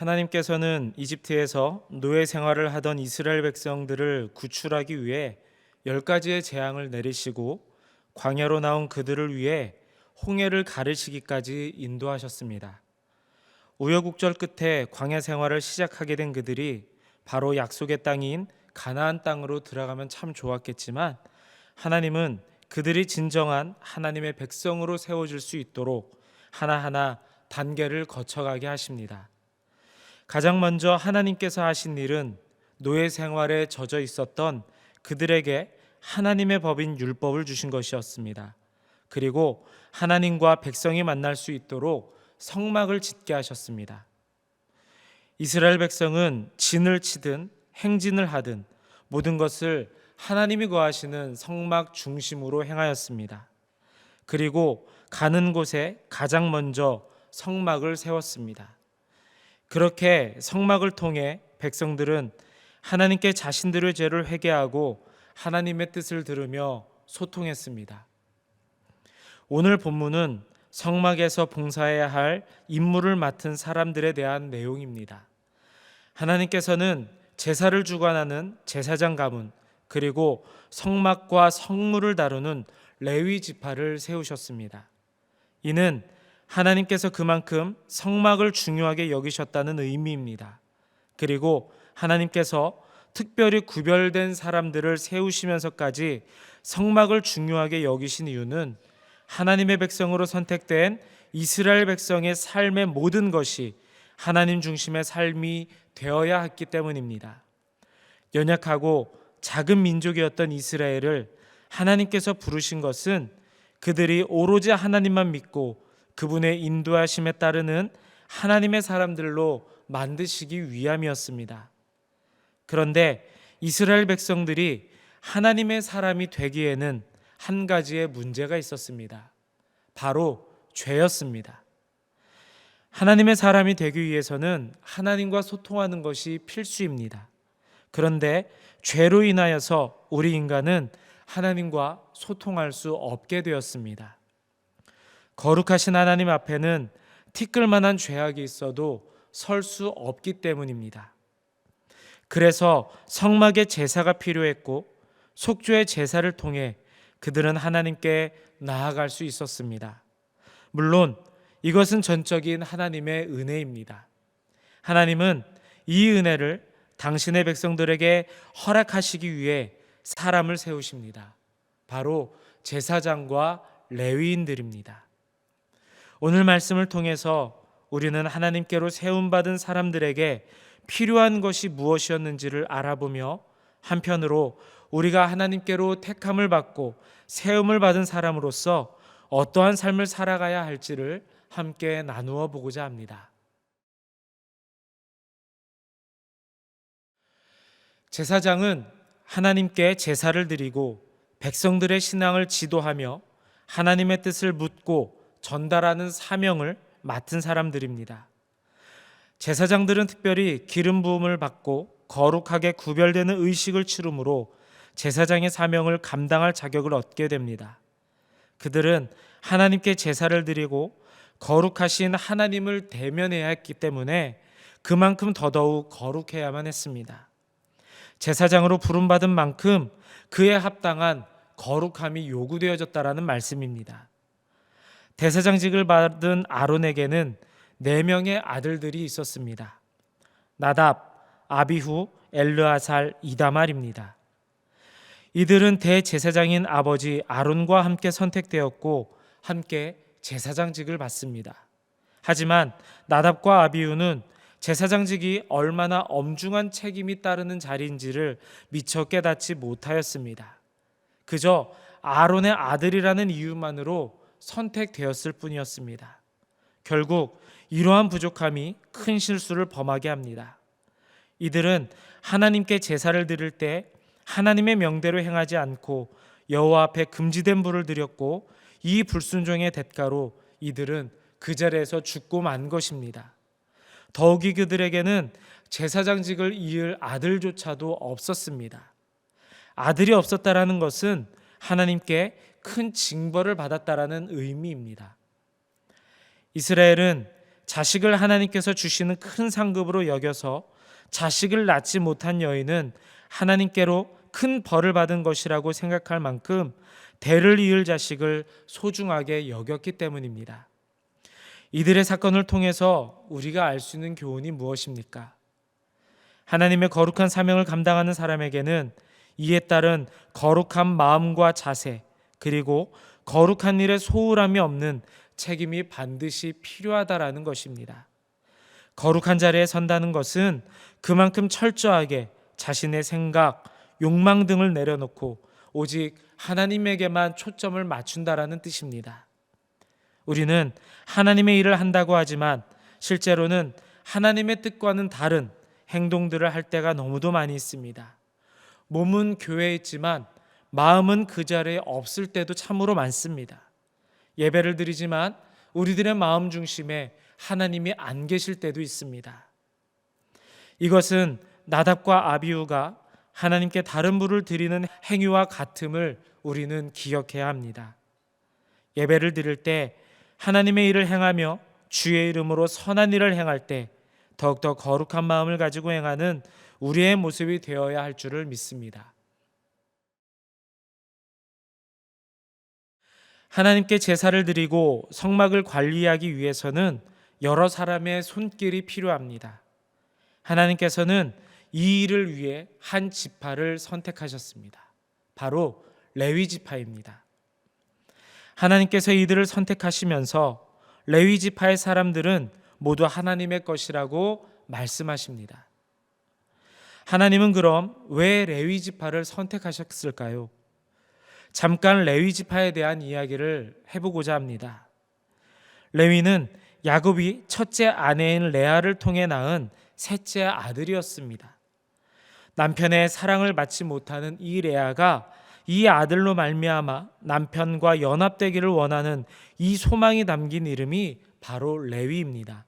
하나님께서는 이집트에서 노예 생활을 하던 이스라엘 백성들을 구출하기 위해 10가지의 재앙을 내리시고 광야로 나온 그들을 위해 홍해를 가르시기까지 인도하셨습니다. 우여곡절 끝에 광야 생활을 시작하게 된 그들이 바로 약속의 땅인 가나안 땅으로 들어가면 참 좋았겠지만, 하나님은 그들이 진정한 하나님의 백성으로 세워질 수 있도록 하나하나 단계를 거쳐가게 하십니다. 가장 먼저 하나님께서 하신 일은 노예 생활에 젖어 있었던 그들에게 하나님의 법인 율법을 주신 것이었습니다. 그리고 하나님과 백성이 만날 수 있도록 성막을 짓게 하셨습니다. 이스라엘 백성은 진을 치든 행진을 하든 모든 것을 하나님이 거하시는 성막 중심으로 행하였습니다. 그리고 가는 곳에 가장 먼저 성막을 세웠습니다. 그렇게 성막을 통해 백성들은 하나님께 자신들의 죄를 회개하고 하나님의 뜻을 들으며 소통했습니다. 오늘 본문은 성막에서 봉사해야 할 임무를 맡은 사람들에 대한 내용입니다. 하나님께서는 제사를 주관하는 제사장 가문, 그리고 성막과 성물을 다루는 레위 지파를 세우셨습니다. 이는 하나님께서 그만큼 성막을 중요하게 여기셨다는 의미입니다. 그리고 하나님께서 특별히 구별된 사람들을 세우시면서까지 성막을 중요하게 여기신 이유는 하나님의 백성으로 선택된 이스라엘 백성의 삶의 모든 것이 하나님 중심의 삶이 되어야 했기 때문입니다. 연약하고 작은 민족이었던 이스라엘을 하나님께서 부르신 것은 그들이 오로지 하나님만 믿고 그분의 인도하심에 따르는 하나님의 사람들로 만드시기 위함이었습니다. 그런데 이스라엘 백성들이 하나님의 사람이 되기에는 한 가지의 문제가 있었습니다. 바로 죄였습니다. 하나님의 사람이 되기 위해서는 하나님과 소통하는 것이 필수입니다. 그런데 죄로 인하여서 우리 인간은 하나님과 소통할 수 없게 되었습니다. 거룩하신 하나님 앞에는 티끌만한 죄악이 있어도 설 수 없기 때문입니다. 그래서 성막의 제사가 필요했고 속죄의 제사를 통해 그들은 하나님께 나아갈 수 있었습니다. 물론 이것은 전적인 하나님의 은혜입니다. 하나님은 이 은혜를 당신의 백성들에게 허락하시기 위해 사람을 세우십니다. 바로 제사장과 레위인들입니다. 오늘 말씀을 통해서 우리는 하나님께로 세움받은 사람들에게 필요한 것이 무엇이었는지를 알아보며 한편으로 우리가 하나님께로 택함을 받고 세움을 받은 사람으로서 어떠한 삶을 살아가야 할지를 함께 나누어 보고자 합니다. 제사장은 하나님께 제사를 드리고 백성들의 신앙을 지도하며 하나님의 뜻을 묻고 전달하는 사명을 맡은 사람들입니다. 제사장들은 특별히 기름 부음을 받고 거룩하게 구별되는 의식을 치름으로 제사장의 사명을 감당할 자격을 얻게 됩니다. 그들은 하나님께 제사를 드리고 거룩하신 하나님을 대면해야 했기 때문에 그만큼 더더욱 거룩해야만 했습니다. 제사장으로 부름받은 만큼 그에 합당한 거룩함이 요구되어졌다라는 말씀입니다. 대제사장직을 받은 아론에게는 4명의 아들들이 있었습니다. 나답, 아비후, 엘르아살, 이다말입니다. 이들은 대제사장인 아버지 아론과 함께 선택되었고 함께 제사장직을 받습니다. 하지만 나답과 아비후는 제사장직이 얼마나 엄중한 책임이 따르는 자리인지를 미처 깨닫지 못하였습니다. 그저 아론의 아들이라는 이유만으로 선택되었을 뿐이었습니다. 결국 이러한 부족함이 큰 실수를 범하게 합니다. 이들은 하나님께 제사를 드릴 때 하나님의 명대로 행하지 않고 여호와 앞에 금지된 불을 드렸고 이 불순종의 대가로 이들은 그 자리에서 죽고 만 것입니다. 더욱이 그들에게는 제사장직을 이을 아들조차도 없었습니다. 아들이 없었다라는 것은 하나님께 큰 징벌을 받았다라는 의미입니다. 이스라엘은 자식을 하나님께서 주시는 큰 상급으로 여겨서 자식을 낳지 못한 여인은 하나님께로 큰 벌을 받은 것이라고 생각할 만큼 대를 이을 자식을 소중하게 여겼기 때문입니다. 이들의 사건을 통해서 우리가 알 수 있는 교훈이 무엇입니까? 하나님의 거룩한 사명을 감당하는 사람에게는 이에 따른 거룩한 마음과 자세, 그리고 거룩한 일에 소홀함이 없는 책임이 반드시 필요하다라는 것입니다. 거룩한 자리에 선다는 것은 그만큼 철저하게 자신의 생각, 욕망 등을 내려놓고 오직 하나님에게만 초점을 맞춘다라는 뜻입니다. 우리는 하나님의 일을 한다고 하지만 실제로는 하나님의 뜻과는 다른 행동들을 할 때가 너무도 많이 있습니다. 몸은 교회에 있지만 마음은 그 자리에 없을 때도 참으로 많습니다. 예배를 드리지만 우리들의 마음 중심에 하나님이 안 계실 때도 있습니다. 이것은 나답과 아비후가 하나님께 다른 불을 드리는 행위와 같음을 우리는 기억해야 합니다. 예배를 드릴 때 하나님의 일을 행하며 주의 이름으로 선한 일을 행할 때 더욱더 거룩한 마음을 가지고 행하는 우리의 모습이 되어야 할 줄을 믿습니다. 하나님께 제사를 드리고 성막을 관리하기 위해서는 여러 사람의 손길이 필요합니다. 하나님께서는 이 일을 위해 한 지파를 선택하셨습니다. 바로 레위 지파입니다. 하나님께서 이들을 선택하시면서 레위 지파의 사람들은 모두 하나님의 것이라고 말씀하십니다. 하나님은 그럼 왜 레위 지파를 선택하셨을까요? 잠깐 레위 지파에 대한 이야기를 해보고자 합니다. 레위는 야곱이 첫째 아내인 레아를 통해 낳은 셋째 아들이었습니다. 남편의 사랑을 받지 못하는 이 레아가 이 아들로 말미암아 남편과 연합되기를 원하는 이 소망이 담긴 이름이 바로 레위입니다.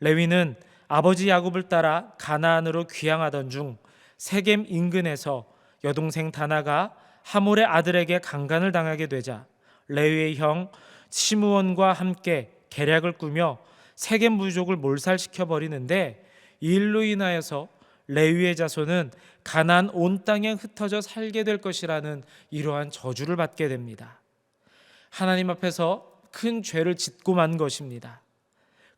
레위는 아버지 야곱을 따라 가나안으로 귀향하던 중 세겜 인근에서 여동생 다나가 하몰의 아들에게 강간을 당하게 되자 레위의 형 시므온과 함께 계략을 꾸며 세겜 부족을 몰살시켜 버리는데 이 일로 인하여서 레위의 자손은 가나안 온 땅에 흩어져 살게 될 것이라는 이러한 저주를 받게 됩니다. 하나님 앞에서 큰 죄를 짓고 만 것입니다.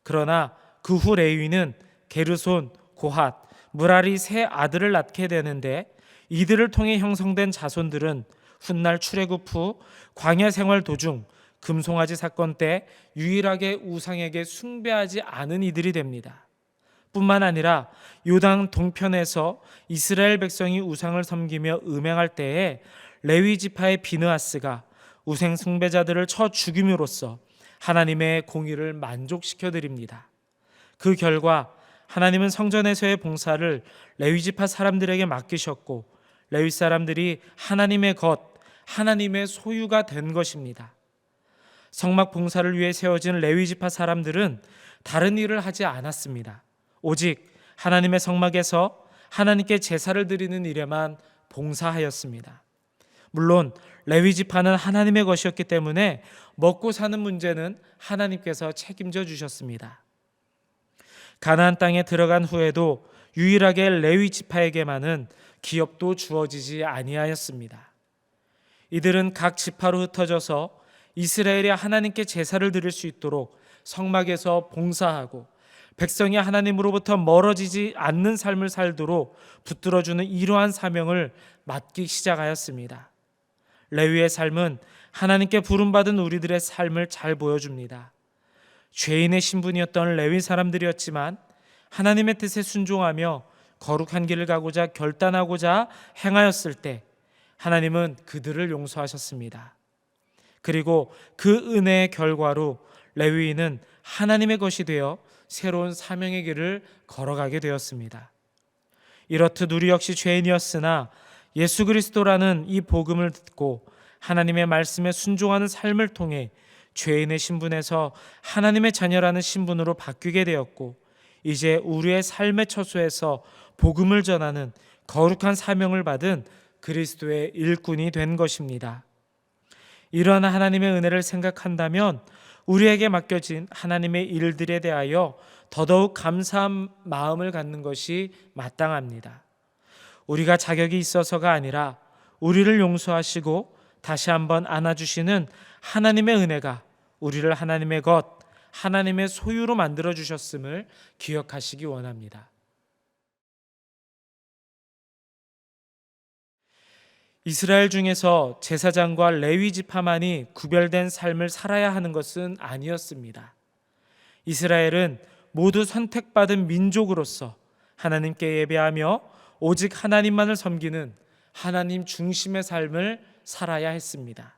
그러나 그 후 레위는 게르손, 고핫, 무라리 세 아들을 낳게 되는데 이들을 통해 형성된 자손들은 훗날 출애굽 후 광야 생활 도중 금송아지 사건 때 유일하게 우상에게 숭배하지 않은 이들이 됩니다. 뿐만 아니라 요단 동편에서 이스라엘 백성이 우상을 섬기며 음행할 때에 레위 지파의 비느하스가 우상 숭배자들을 쳐 죽임으로써 하나님의 공의를 만족시켜 드립니다. 그 결과 하나님은 성전에서의 봉사를 레위 지파 사람들에게 맡기셨고 레위 사람들이 하나님의 것, 하나님의 소유가 된 것입니다. 성막 봉사를 위해 세워진 레위 지파 사람들은 다른 일을 하지 않았습니다. 오직 하나님의 성막에서 하나님께 제사를 드리는 일에만 봉사하였습니다. 물론 레위 지파는 하나님의 것이었기 때문에 먹고 사는 문제는 하나님께서 책임져 주셨습니다. 가나안 땅에 들어간 후에도 유일하게 레위 지파에게만은 기업도 주어지지 아니하였습니다. 이들은 각 지파로 흩어져서 이스라엘이 하나님께 제사를 드릴 수 있도록 성막에서 봉사하고 백성이 하나님으로부터 멀어지지 않는 삶을 살도록 붙들어주는 이러한 사명을 맡기 시작하였습니다. 레위의 삶은 하나님께 부름받은 우리들의 삶을 잘 보여줍니다. 죄인의 신분이었던 레위 사람들이었지만 하나님의 뜻에 순종하며 거룩한 길을 가고자 결단하고자 행하였을 때 하나님은 그들을 용서하셨습니다. 그리고 그 은혜의 결과로 레위인은 하나님의 것이 되어 새로운 사명의 길을 걸어가게 되었습니다. 이렇듯 우리 역시 죄인이었으나 예수 그리스도라는 이 복음을 듣고 하나님의 말씀에 순종하는 삶을 통해 죄인의 신분에서 하나님의 자녀라는 신분으로 바뀌게 되었고, 이제 우리의 삶의 처소에서 복음을 전하는 거룩한 사명을 받은 그리스도의 일꾼이 된 것입니다. 이러한 하나님의 은혜를 생각한다면 우리에게 맡겨진 하나님의 일들에 대하여 더더욱 감사한 마음을 갖는 것이 마땅합니다. 우리가 자격이 있어서가 아니라 우리를 용서하시고 다시 한번 안아주시는 하나님의 은혜가 우리를 하나님의 것, 하나님의 소유로 만들어 주셨음을 기억하시기 원합니다. 이스라엘 중에서 제사장과 레위 지파만이 구별된 삶을 살아야 하는 것은 아니었습니다. 이스라엘은 모두 선택받은 민족으로서 하나님께 예배하며 오직 하나님만을 섬기는 하나님 중심의 삶을 살아야 했습니다.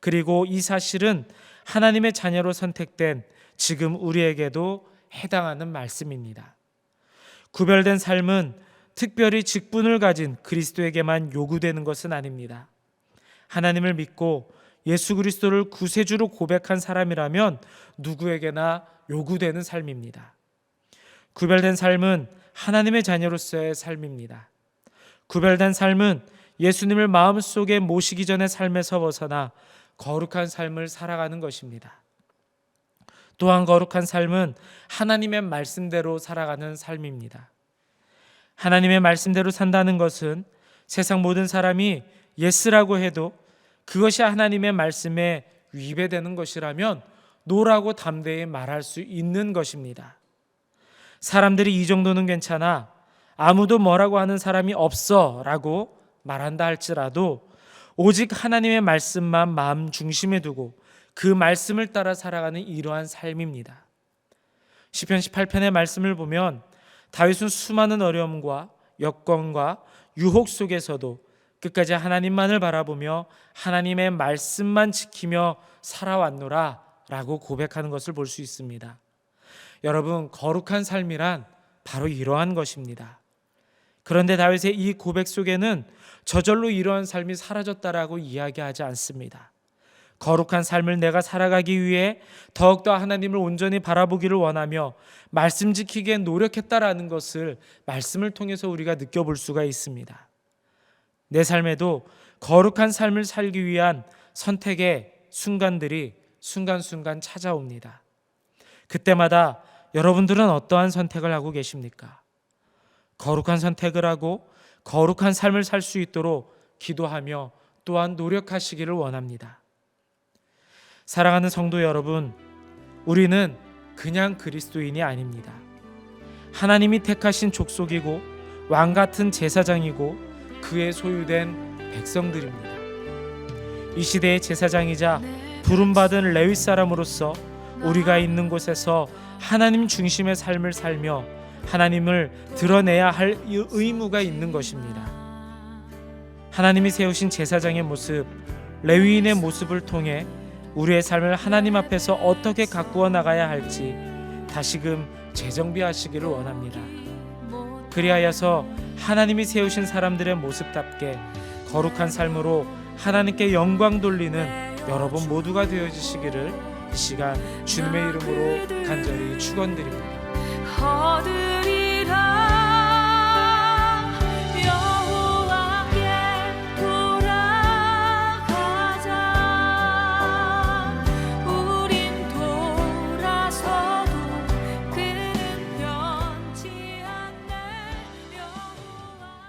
그리고 이 사실은 하나님의 자녀로 선택된 지금 우리에게도 해당하는 말씀입니다. 구별된 삶은 특별히 직분을 가진 그리스도에게만 요구되는 것은 아닙니다. 하나님을 믿고 예수 그리스도를 구세주로 고백한 사람이라면 누구에게나 요구되는 삶입니다. 구별된 삶은 하나님의 자녀로서의 삶입니다. 구별된 삶은 예수님을 마음속에 모시기 전의 삶에서 벗어나 거룩한 삶을 살아가는 것입니다. 또한 거룩한 삶은 하나님의 말씀대로 살아가는 삶입니다. 하나님의 말씀대로 산다는 것은 세상 모든 사람이 예스라고 해도 그것이 하나님의 말씀에 위배되는 것이라면 노라고 담대히 말할 수 있는 것입니다. 사람들이 이 정도는 괜찮아, 아무도 뭐라고 하는 사람이 없어 라고 말한다 할지라도 오직 하나님의 말씀만 마음 중심에 두고 그 말씀을 따라 살아가는 이러한 삶입니다. 시편 18편의 말씀을 보면 다윗은 수많은 어려움과 여건과 유혹 속에서도 끝까지 하나님만을 바라보며 하나님의 말씀만 지키며 살아왔노라 라고 고백하는 것을 볼 수 있습니다. 여러분, 거룩한 삶이란 바로 이러한 것입니다. 그런데 다윗의 이 고백 속에는 저절로 이러한 삶이 사라졌다라고 이야기하지 않습니다. 거룩한 삶을 내가 살아가기 위해 더욱더 하나님을 온전히 바라보기를 원하며 말씀 지키기에 노력했다라는 것을 말씀을 통해서 우리가 느껴볼 수가 있습니다. 내 삶에도 거룩한 삶을 살기 위한 선택의 순간들이 순간순간 찾아옵니다. 그때마다 여러분들은 어떠한 선택을 하고 계십니까? 거룩한 선택을 하고 거룩한 삶을 살 수 있도록 기도하며 또한 노력하시기를 원합니다. 사랑하는 성도 여러분, 우리는 그냥 그리스도인이 아닙니다. 하나님이 택하신 족속이고 왕 같은 제사장이고 그의 소유된 백성들입니다. 이 시대의 제사장이자 부름받은 레위 사람으로서 우리가 있는 곳에서 하나님 중심의 삶을 살며 하나님을 드러내야 할 의무가 있는 것입니다. 하나님이 세우신 제사장의 모습, 레위인의 모습을 통해 우리의 삶을 하나님 앞에서 어떻게 가꾸어 나가야 할지 다시금 재정비하시기를 원합니다. 그리하여서 하나님이 세우신 사람들의 모습답게 거룩한 삶으로 하나님께 영광 돌리는 여러분 모두가 되어주시기를 이 시간 주님의 이름으로 간절히 축원드립니다.